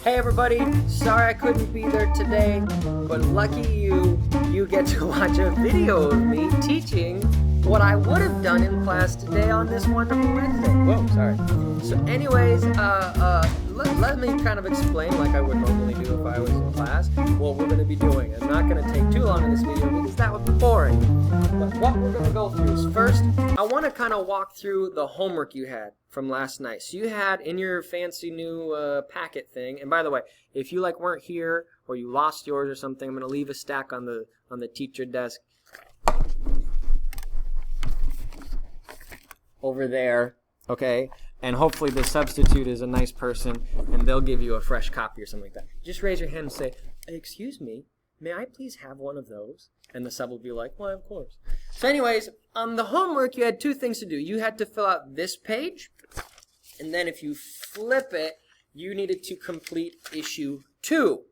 Hey everybody, sorry I couldn't be there today, but lucky you get to watch a video of me teaching what I would have done in class today on this wonderful Wednesday. Whoa, sorry. So anyways, let me kind of explain, like I would normally do if I was in class, what we're going to be doing. I'm not going to take too long in this video because that would be boring. But what we're going to go through is first, I want to kind of walk through the homework you had from last night. So you had in your fancy new packet thing, and by the way, if you weren't here or you lost yours or something, I'm going to leave a stack on the teacher desk over there, okay? And hopefully the substitute is a nice person and they'll give you a fresh copy or something like that. Just raise your hand and say, "Excuse me, may I please have one of those?" And the sub will be like, "Well, of course." So anyways, on the homework, you had two things to do. You had to fill out this page, and then if you flip it, you needed to complete issue 2.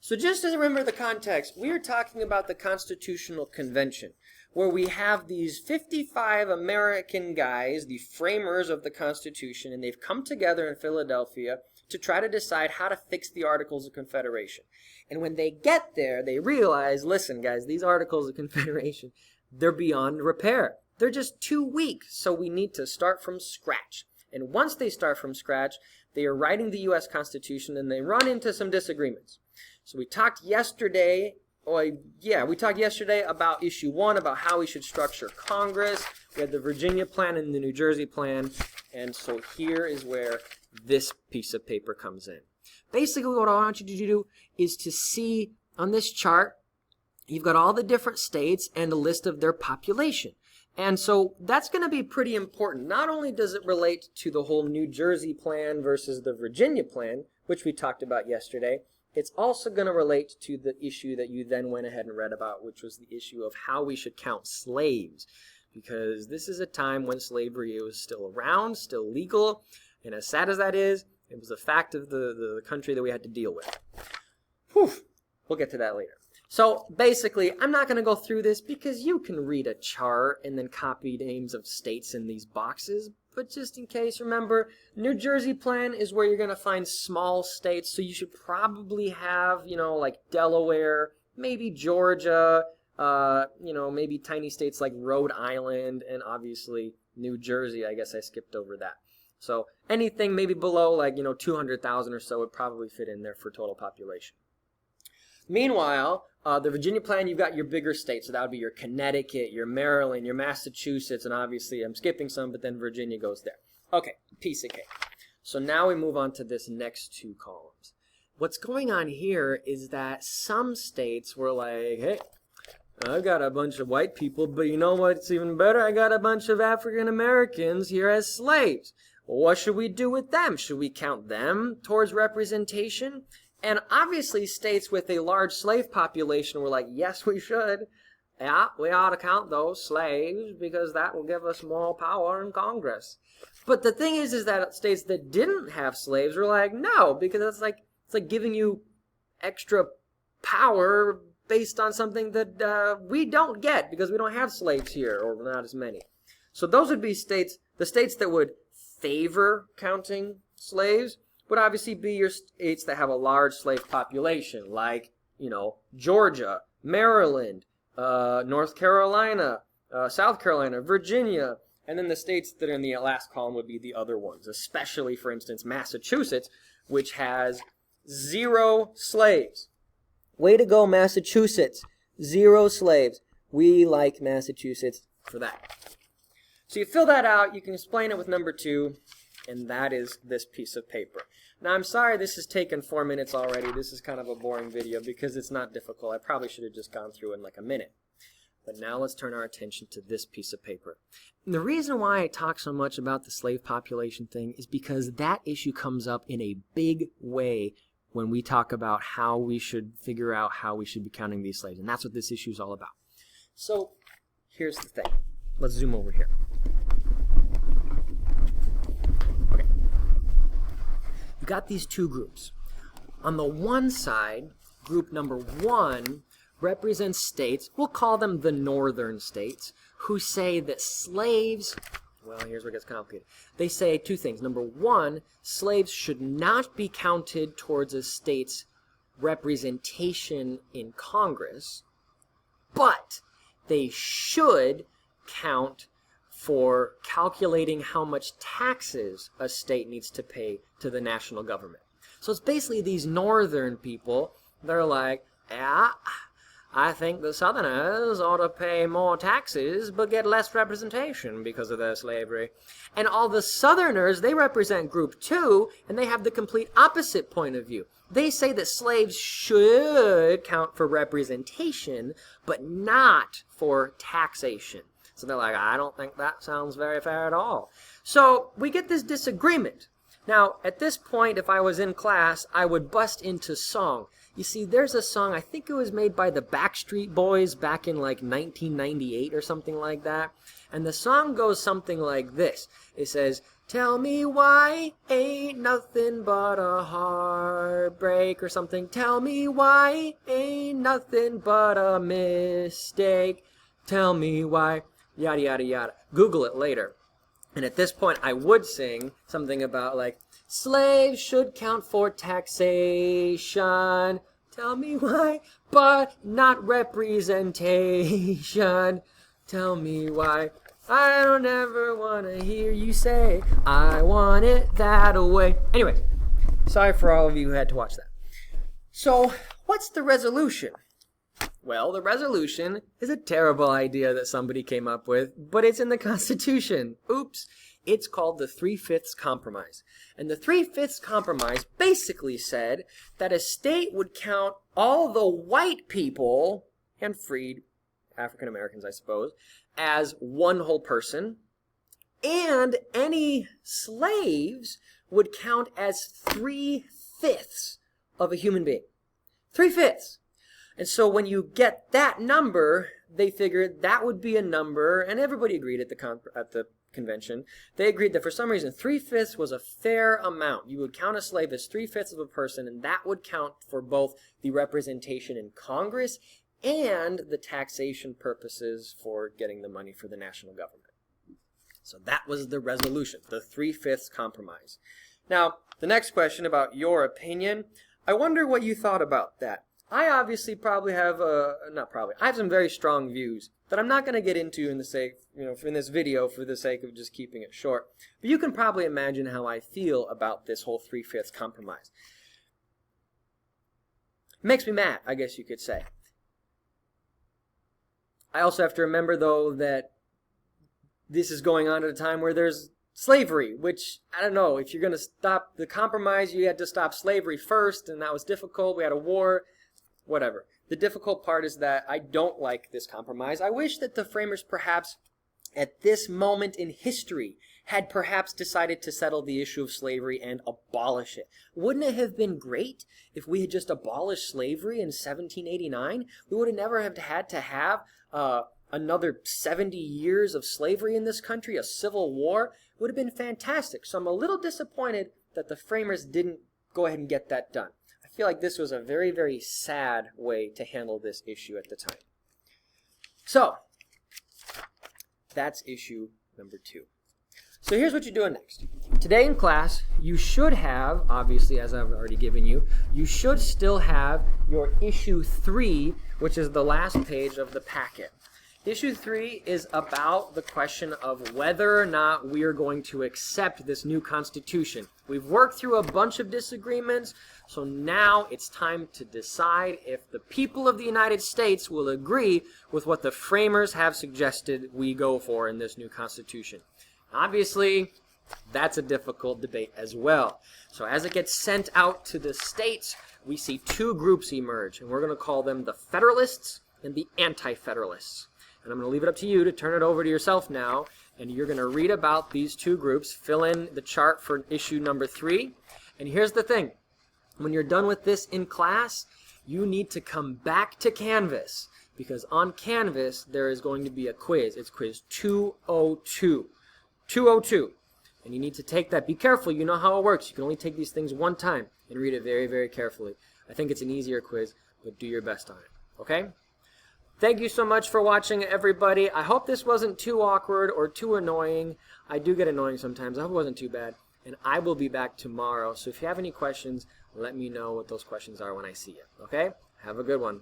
So just to remember the context, we are talking about the Constitutional Convention, where we have these 55 American guys, the framers of the Constitution, and they've come together in Philadelphia to try to decide how to fix the Articles of Confederation. And when they get there, they realize, listen, guys, these Articles of Confederation, they're beyond repair. They're just too weak, so we need to start from scratch. And once they start from scratch, they are writing the U.S. Constitution, and they run into some disagreements. So we talked yesterday about issue 1, about how we should structure Congress. We had the Virginia plan and the New Jersey plan. And so here is where this piece of paper comes in. Basically, what I want you to do is to see on this chart, you've got all the different states and a list of their population. And so that's going to be pretty important. Not only does it relate to the whole New Jersey plan versus the Virginia plan, which we talked about yesterday, it's also going to relate to the issue that you then went ahead and read about, which was the issue of how we should count slaves. Because this is a time when slavery was still around, still legal, and as sad as that is, it was a fact of the country that we had to deal with. Whew. We'll get to that later. So basically, I'm not going to go through this because you can read a chart and then copy names of states in these boxes. But just in case, remember, New Jersey plan is where you're going to find small states. So you should probably have, like Delaware, maybe Georgia, maybe tiny states like Rhode Island, and obviously New Jersey. I guess I skipped over that. So anything maybe below 200,000 or so would probably fit in there for total population. Meanwhile, the Virginia plan, you've got your bigger states. So that would be your Connecticut, your Maryland, your Massachusetts, and obviously I'm skipping some, but then Virginia goes there. Okay, piece of cake. So now we move on to this next 2 columns. What's going on here is that some states were like, hey, I've got a bunch of white people, but you know what's even better? I got a bunch of African Americans here as slaves. Well, what should we do with them? Should we count them towards representation? And obviously states with a large slave population were like, yes, we should. Yeah, we ought to count those slaves because that will give us more power in Congress. But the thing is that states that didn't have slaves were like, no, because it's like giving you extra power based on something that we don't get because we don't have slaves here, or not as many. So those would be the states that would favor counting slaves would obviously be your states that have a large slave population, like, Georgia, Maryland, North Carolina, South Carolina, Virginia, and then the states that are in the last column would be the other ones, especially, for instance, Massachusetts, which has 0 slaves. Way to go, Massachusetts. 0 slaves. We like Massachusetts for that. So you fill that out, you can explain it with number 2, and that is this piece of paper. Now, I'm sorry this has taken 4 minutes already. This is kind of a boring video because it's not difficult. I probably should have just gone through in a minute. But now let's turn our attention to this piece of paper. And the reason why I talk so much about the slave population thing is because that issue comes up in a big way when we talk about how we should figure out how we should be counting these slaves. And that's what this issue is all about. So here's the thing. Let's zoom over here. You've got these 2 groups. On the one side, group number 1 represents states, we'll call them the northern states, who say that slaves Well, here's where it gets complicated. They say two things. Number one, slaves should not be counted towards a state's representation in Congress, but they should count for calculating how much taxes a state needs to pay to the national government. So it's basically these northern people, they're like, yeah, I think the Southerners ought to pay more taxes but get less representation because of their slavery. And all the Southerners, they represent Group 2, and they have the complete opposite point of view. They say that slaves should count for representation, but not for taxation. So they're like, I don't think that sounds very fair at all. So we get this disagreement. Now, at this point, if I was in class, I would bust into song. You see, there's a song, I think it was made by the Backstreet Boys back in like 1998 or something like that. And the song goes something like this. It says, tell me why ain't nothing but a heartbreak or something. Tell me why ain't nothing but a mistake. Tell me why, yada, yada, yada. Google it later. And at this point, I would sing something about like, slaves should count for taxation. Tell me why, but not representation. Tell me why. I don't ever want to hear you say, I want it that way. Anyway, sorry for all of you who had to watch that. So, what's the resolution? Well, the resolution is a terrible idea that somebody came up with, but it's in the Constitution. Oops. It's called the 3/5 Compromise. And the 3/5 Compromise basically said that a state would count all the white people, and freed African Americans, I suppose, as one whole person, and any slaves would count as 3/5 of a human being. 3/5. And so when you get that number, they figured that would be a number, and everybody agreed at the convention. They agreed that for some reason 3/5 was a fair amount. You would count a slave as 3/5 of a person, and that would count for both the representation in Congress and the taxation purposes for getting the money for the national government. So that was the resolution, the 3/5 Compromise. Now, the next question about your opinion, I wonder what you thought about that. I obviously probably have, I have some very strong views that I'm not going to get into in the sake, in this video for the sake of just keeping it short. But you can probably imagine how I feel about this whole 3/5 compromise. It makes me mad, I guess you could say. I also have to remember, though, that this is going on at a time where there's slavery, which, I don't know, if you're going to stop the compromise, you had to stop slavery first, and that was difficult. We had a war. Whatever. The difficult part is that I don't like this compromise. I wish that the framers perhaps at this moment in history had perhaps decided to settle the issue of slavery and abolish it. Wouldn't it have been great if we had just abolished slavery in 1789? We would have never have had to have another 70 years of slavery in this country, a civil war. It would have been fantastic. So I'm a little disappointed that the framers didn't go ahead and get that done. I feel like this was a very, very sad way to handle this issue at the time. So, that's issue number 2. So here's what you're doing next. Today in class, you should have, obviously as I've already given you, you should still have your issue 3, which is the last page of the packet. Issue 3 is about the question of whether or not we are going to accept this new Constitution. We've worked through a bunch of disagreements, so now it's time to decide if the people of the United States will agree with what the framers have suggested we go for in this new Constitution. Obviously, that's a difficult debate as well. So as it gets sent out to the states, we see 2 groups emerge, and we're going to call them the Federalists and the Anti-Federalists. And I'm going to leave it up to you to turn it over to yourself now, and you're going to read about these 2 groups, fill in the chart for issue number 3. And here's the thing. When you're done with this in class, you need to come back to Canvas, because on Canvas there is going to be a quiz. It's quiz 202. 202. And you need to take that. Be careful. You know how it works. You can only take these things one time and read it very, very carefully. I think it's an easier quiz, but do your best on it. Okay? Thank you so much for watching, everybody. I hope this wasn't too awkward or too annoying. I do get annoying sometimes. I hope it wasn't too bad. And I will be back tomorrow. So if you have any questions, let me know what those questions are when I see you. Okay? Have a good one.